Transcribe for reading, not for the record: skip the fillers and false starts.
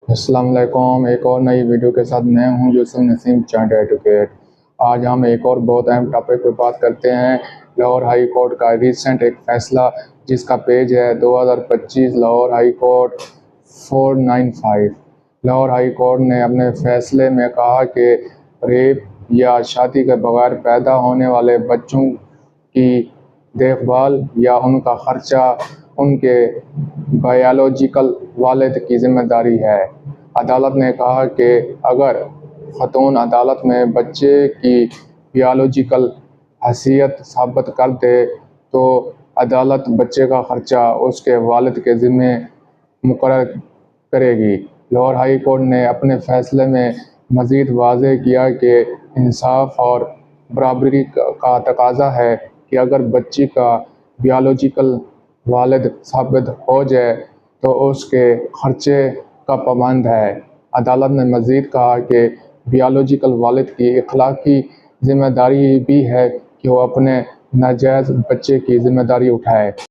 السلام علیکم، ایک اور نئی ویڈیو کے ساتھ میں ہوں یوسف نسیم چائلڈ ایڈوکیٹ۔ آج ہم ایک اور بہت اہم ٹاپک پہ بات کرتے ہیں، لاہور ہائی کورٹ کا ریسنٹ ایک فیصلہ جس کا پیج ہے 2025 Lahore high court 495۔ Lahore high court نے اپنے فیصلے میں کہا کہ ریپ یا شادی کے بغیر پیدا ہونے والے بچوں کی دیکھ بھال یا ان کا خرچہ ان کے بائیولوجیکل والد کی ذمہ داری ہے۔ عدالت نے کہا کہ اگر خاتون عدالت میں بچے کی بائیولوجیکل حیثیت ثابت کر دے تو عدالت بچے کا خرچہ اس کے والد کے ذمہ مقرر کرے گی۔ لاہور ہائی کورٹ نے اپنے فیصلے میں مزید واضح کیا کہ انصاف اور برابری کا تقاضا ہے کہ اگر بچی کا بائیولوجیکل والد ثابت ہو جائے تو اس کے خرچے کا پابند ہے۔ عدالت نے مزید کہا کہ بائیولوجیکل والد کی اخلاقی ذمہ داری بھی ہے کہ وہ اپنے ناجائز بچے کی ذمہ داری اٹھائے۔